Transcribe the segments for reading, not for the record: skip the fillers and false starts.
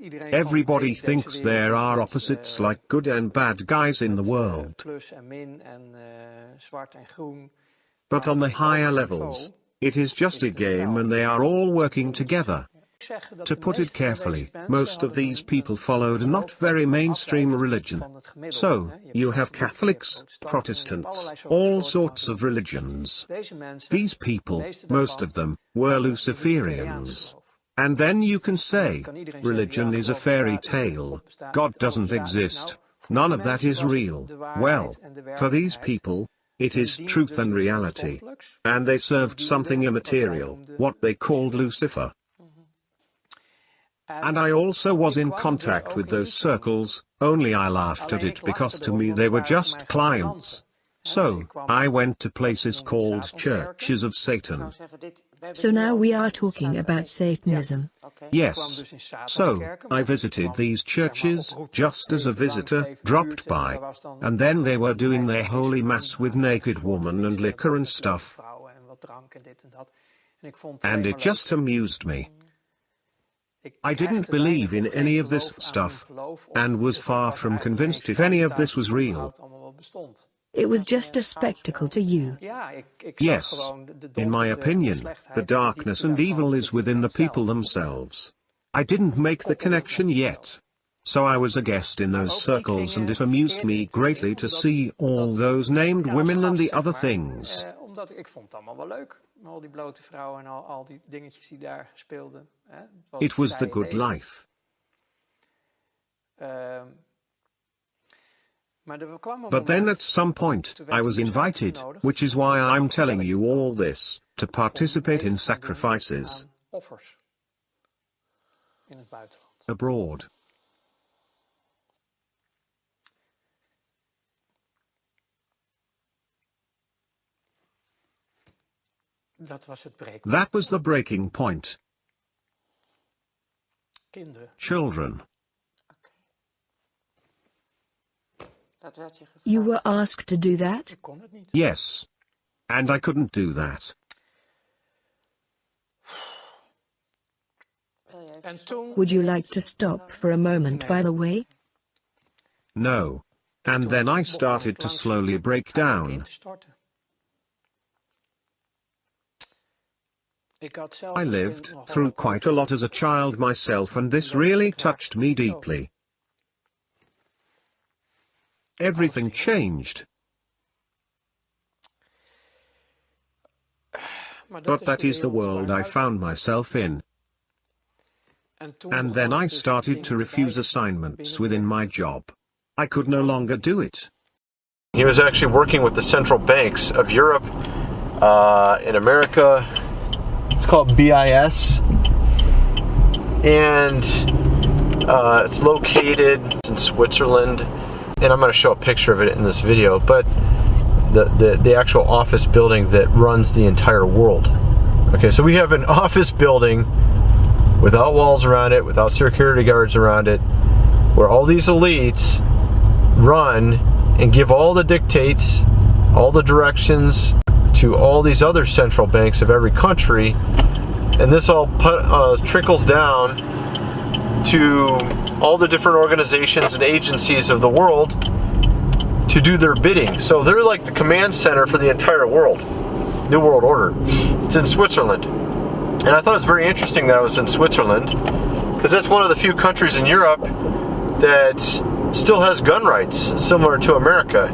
Everybody thinks there are opposites like good and bad guys in the world. But on the higher levels, it is just a game and they are all working together. To put it carefully, most of these people followed a not very mainstream religion. So, you have Catholics, Protestants, all sorts of religions. These people, most of them, were Luciferians. And then you can say, religion is a fairy tale, God doesn't exist, none of that is real. Well, for these people, it is truth and reality. And they served something immaterial, what they called Lucifer. And I also was in contact with those circles, only I laughed at it because to me they were just clients. So, I went to places called churches of Satan. So now we are talking about Satanism. Yes. So, I visited these churches, just as a visitor dropped by. And then they were doing their holy mass with naked woman and liquor and stuff. And it just amused me. I didn't believe in any of this stuff, and was far from convinced if any of this was real. It was just a spectacle to you. Yes. In my opinion, the darkness and evil is within the people themselves. I didn't make the connection yet. So I was a guest in those circles and it amused me greatly to see all those named women and the other things. It was the good life. But then at some point, I was invited, which is why I'm telling you all this, to participate in sacrifices abroad. That was the breaking point. Children. You were asked to do that? Yes. And I couldn't do that. Would you like to stop for a moment, by the way? No. And then I started to slowly break down. I lived through quite a lot as a child myself, and this really touched me deeply. Everything changed. But that is the world I found myself in. And then I started to refuse assignments within my job. I could no longer do it. He was actually working with the central banks of Europe, in America. It's called BIS. And it's located in Switzerland. And I'm going to show a picture of it in this video, but the actual office building that runs the entire world. Okay, so we have an office building without walls around it, without security guards around it, where all these elites run and give all the dictates, all the directions to all these other central banks of every country, and this all trickles down to all the different organizations and agencies of the world to do their bidding. So they're like the command center for the entire world. New World Order. It's in Switzerland. And I thought it was very interesting that it was in Switzerland, because that's one of the few countries in Europe that still has gun rights similar to America.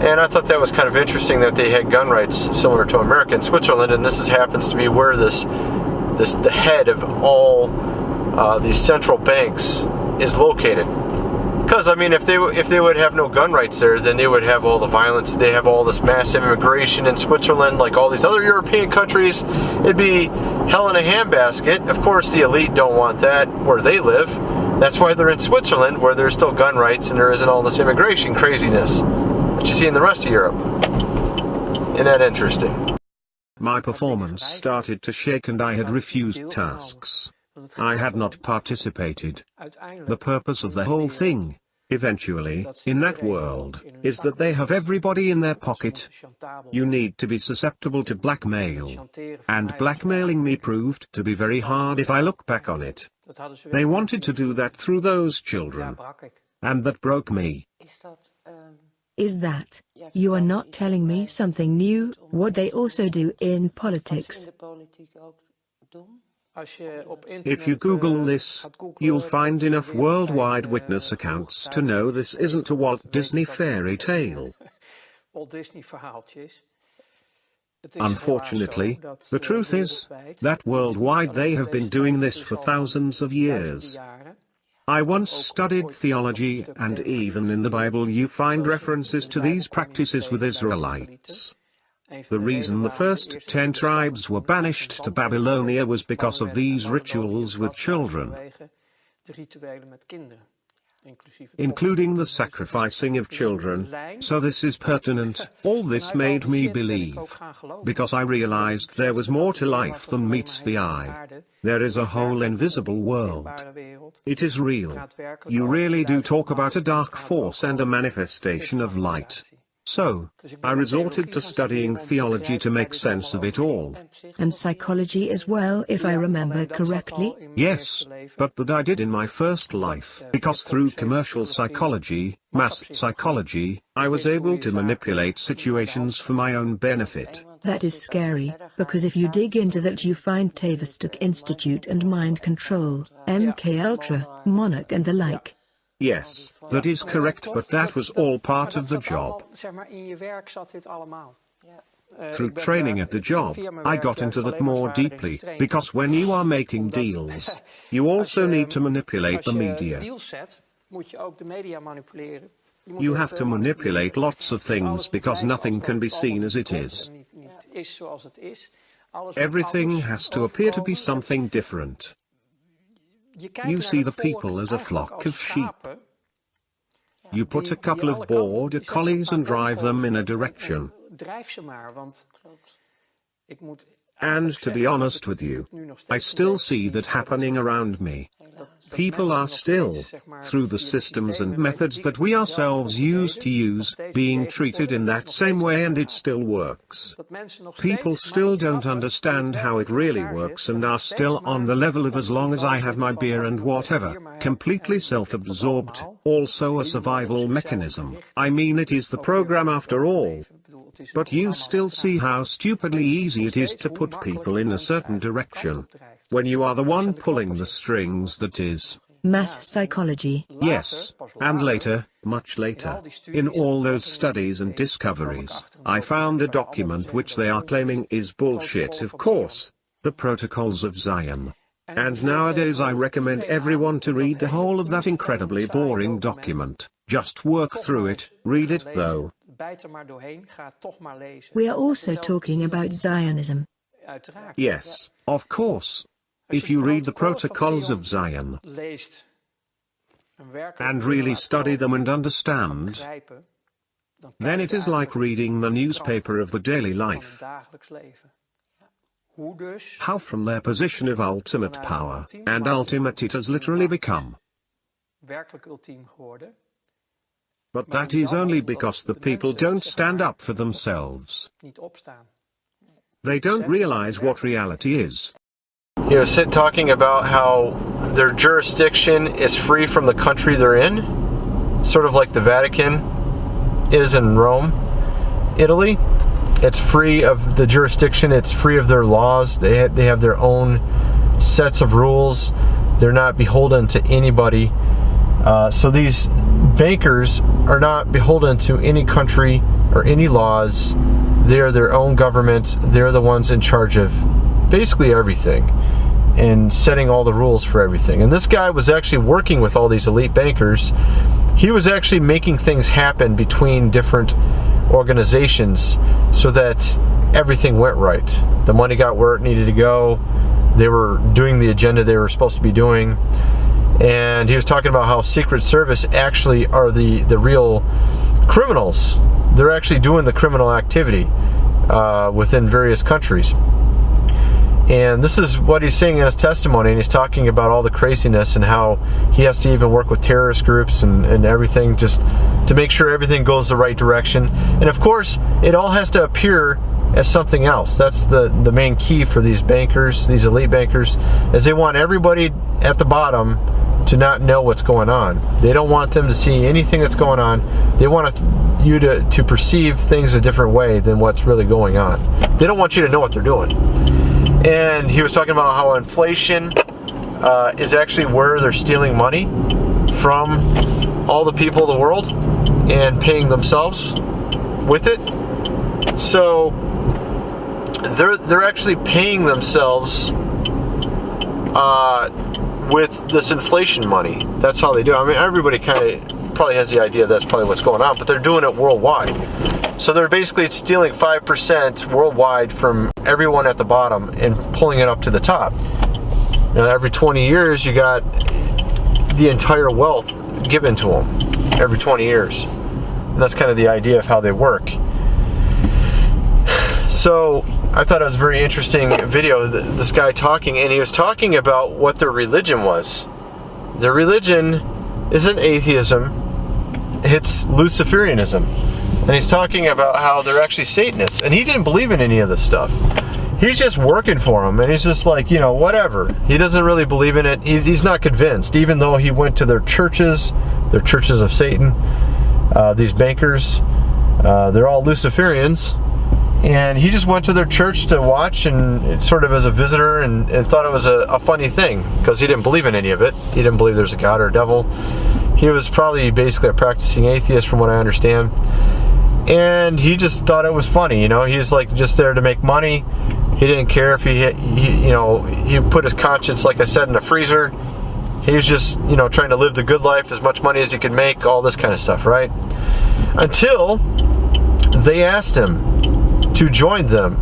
And I thought that was kind of interesting that they had gun rights similar to America in Switzerland, and this happens to be where the head of all these central banks is located. Because I mean, if they would have no gun rights there, then they would have all the violence. They have all this massive immigration in Switzerland, like all these other European countries. It'd be hell in a handbasket. Of course, the elite don't want that where they live. That's why they're in Switzerland, where there's still gun rights and there isn't all this immigration craziness that you see in the rest of Europe. Isn't that interesting? My performance started to shake and I had refused tasks. I had not participated. The purpose of the whole thing, eventually, in that world, is that they have everybody in their pocket. You need to be susceptible to blackmail. And blackmailing me proved to be very hard if I look back on it. They wanted to do that through those children. And that broke me. Is that, you are not telling me something new, what they also do in politics? If you Google this, you'll find enough worldwide witness accounts to know this isn't a Walt Disney fairy tale. Unfortunately, the truth is that worldwide they have been doing this for thousands of years. I once studied theology, and even in the Bible you find references to these practices with Israelites. The reason the first 10 tribes were banished to Babylonia was because of these rituals with children, including the sacrificing of children. So this is pertinent. All this made me believe, because I realized there was more to life than meets the eye. There is a whole invisible world. It is real. You really do talk about a dark force and a manifestation of light. So, I resorted to studying theology to make sense of it all. And psychology as well, if I remember correctly? Yes, but that I did in my first life, because through commercial psychology, mass psychology, I was able to manipulate situations for my own benefit. That is scary, because if you dig into that you find Tavistock Institute and mind control, MK Ultra, Monarch and the like. Yes, that is correct, but that was all part of the job. Through training at the job, I got into that more deeply, because when you are making deals, you also need to manipulate the media. You have to manipulate lots of things because nothing can be seen as it is. Everything has to appear to be something different. You see the people as a flock of sheep. You put a couple of border collies and drive them in a direction. And to be honest with you, I still see that happening around me. People are still, through the systems and methods that we ourselves used to use, being treated in that same way, and it still works. People still don't understand how it really works and are still on the level of as long as I have my beer and whatever, completely self-absorbed, also a survival mechanism. I mean, it is the program after all. But you still see how stupidly easy it is to put people in a certain direction, when you are the one pulling the strings. That is mass psychology. Yes, and later, much later, in all those studies and discoveries, I found a document which they are claiming is bullshit, of course, the Protocols of Zion. And nowadays I recommend everyone to read the whole of that incredibly boring document. Just work through it, read it though. We are also talking about Zionism. Yes, of course. If you read the Protocols of Zion and really study them and understand, then it is like reading the newspaper of the daily life. How from their position of ultimate power, and ultimate it has literally become. But that is only because the people don't stand up for themselves. They don't realize what reality is. You know, talking about how their jurisdiction is free from the country they're in, sort of like the Vatican is in Rome, Italy. It's free of the jurisdiction, it's free of their laws, they have their own sets of rules, they're not beholden to anybody. So these bankers are not beholden to any country or any laws. They're their own government. They're the ones in charge of basically everything and setting all the rules for everything. And this guy was actually working with all these elite bankers. He was actually making things happen between different organizations so that everything went right. The money got where it needed to go. They were doing the agenda they were supposed to be doing. And he was talking about how Secret Service actually are the real criminals. They're actually doing the criminal activity within various countries. And this is what he's saying in his testimony, and he's talking about all the craziness and how he has to even work with terrorist groups and everything just to make sure everything goes the right direction. And of course, it all has to appear as something else. That's the main key for these bankers, these elite bankers, is they want everybody at the bottom to not know what's going on. They don't want them to see anything that's going on. They want you to perceive things a different way than what's really going on. They don't want you to know what they're doing. And he was talking about how inflation is actually where they're stealing money from all the people of the world and paying themselves with it. So they're actually paying themselves with this inflation money. That's how they do it. I mean, everybody kind of probably has the idea that's probably what's going on, but they're doing it worldwide. So they're basically stealing 5% worldwide from everyone at the bottom and pulling it up to the top. Now, every 20 years, you got the entire wealth given to them. Every 20 years. And that's kind of the idea of how they work. So I thought it was a very interesting video, this guy talking, and he was talking about what their religion was. Their religion isn't atheism, it's Luciferianism. And he's talking about how they're actually Satanists, and he didn't believe in any of this stuff. He's just working for them, and he's just like, you know, whatever. He doesn't really believe in it. He's not convinced, even though he went to their churches of Satan. These bankers, they're all Luciferians. And he just went to their church to watch and sort of as a visitor and thought it was a funny thing because he didn't believe in any of it. He didn't believe there's a God or a devil. He was probably basically a practicing atheist from what I understand. And he just thought it was funny, you know. He's like just there to make money. He didn't care if he put his conscience, like I said, in the freezer. He was just, you know, trying to live the good life, as much money as he could make, all this kind of stuff, right? Until they asked him to join them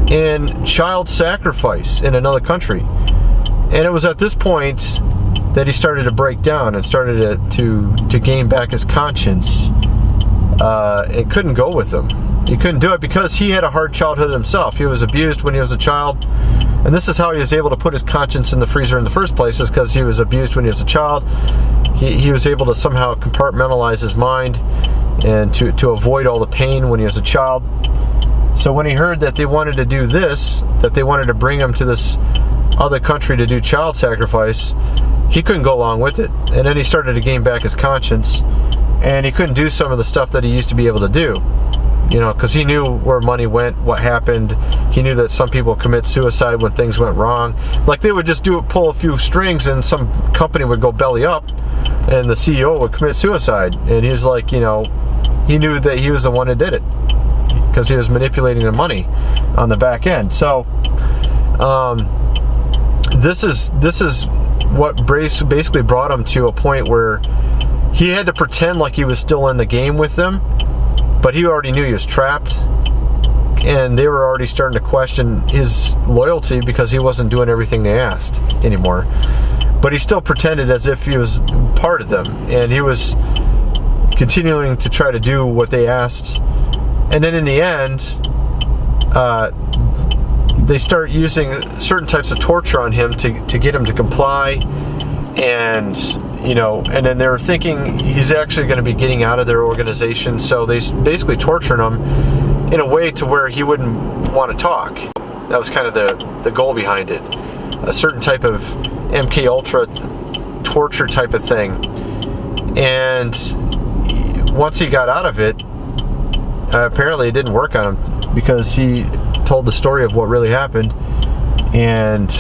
in child sacrifice in another country. And it was at this point that he started to break down and started to gain back his conscience. It couldn't go with him. He couldn't do it because he had a hard childhood himself. He was abused when he was a child. And this is how he was able to put his conscience in the freezer in the first place, is because he was abused when he was a child. He was able to somehow compartmentalize his mind and to avoid all the pain when he was a child. So when he heard that they wanted to do this, that they wanted to bring him to this other country to do child sacrifice, he couldn't go along with it. And then he started to gain back his conscience, and he couldn't do some of the stuff that he used to be able to do. You know, because he knew where money went, what happened. He knew that some people commit suicide when things went wrong. Like they would just pull a few strings and some company would go belly up and the CEO would commit suicide. And he was like, you know, he knew that he was the one who did it because he was manipulating the money on the back end. So this is what basically brought him to a point where he had to pretend like he was still in the game with them, but he already knew he was trapped, and they were already starting to question his loyalty because he wasn't doing everything they asked anymore. But he still pretended as if he was part of them, and he was continuing to try to do what they asked. And then in the end, they start using certain types of torture on him to get him to comply. And, you know, and then they were thinking he's actually going to be getting out of their organization. So they basically tortured him in a way to where he wouldn't want to talk. That was kind of the goal behind it. A certain type of MK Ultra torture type of thing. And once he got out of it, apparently it didn't work on him because he told the story of what really happened and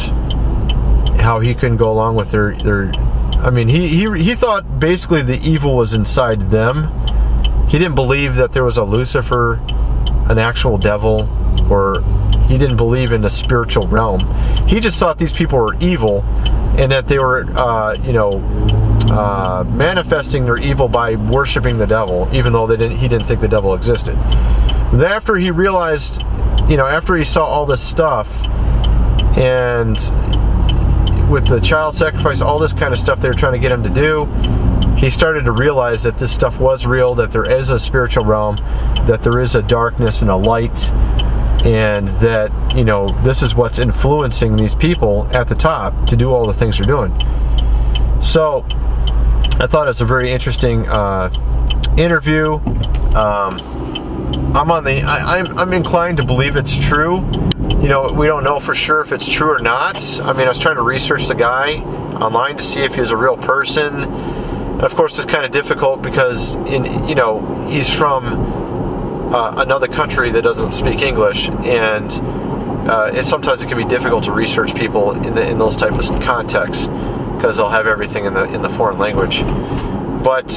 how he couldn't go along with their I mean, he thought basically the evil was inside them. He didn't believe that there was a Lucifer, an actual devil, or he didn't believe in the spiritual realm. He just thought these people were evil and that they were manifesting their evil by worshiping the devil, even though he didn't think the devil existed. But after he realized, after he saw all this stuff, and with the child sacrifice, all this kind of stuff they were trying to get him to do, he started to realize that this stuff was real, that there is a spiritual realm, that there is a darkness and a light, and that, this is what's influencing these people at the top to do all the things they're doing. So I thought it was a very interesting interview. I'm inclined to believe it's true. You know, we don't know for sure if it's true or not. I mean, I was trying to research the guy online to see if he's a real person. And of course, it's kind of difficult because he's from another country that doesn't speak English, and sometimes it can be difficult to research people in those type of contexts because they'll have everything in the foreign language. But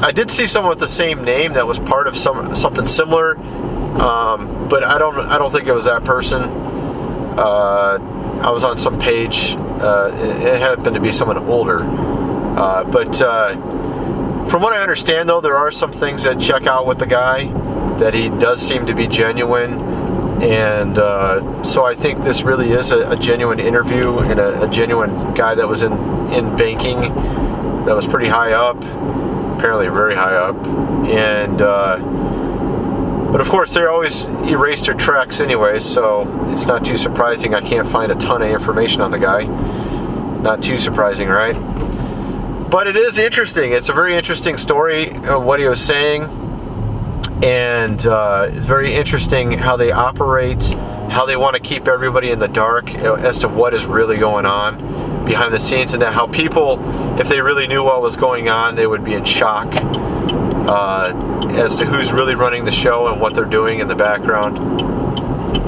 I did see someone with the same name that was part of something similar, but I don't think it was that person. I was on some page. It happened to be someone older, but from what I understand, though, there are some things that check out with the guy, that he does seem to be genuine, and so I think this really is a genuine interview and a genuine guy that was in banking, that was pretty high up, apparently very high up, and but of course they always erase their tracks anyway, so it's not too surprising I can't find a ton of information on the guy. Not too surprising, right? But it is interesting. It's a very interesting story of what he was saying, and it's very interesting how they operate, how they want to keep everybody in the dark as to what is really going on behind the scenes, and that how people, if they really knew what was going on, they would be in shock as to who's really running the show and what they're doing in the background.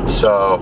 So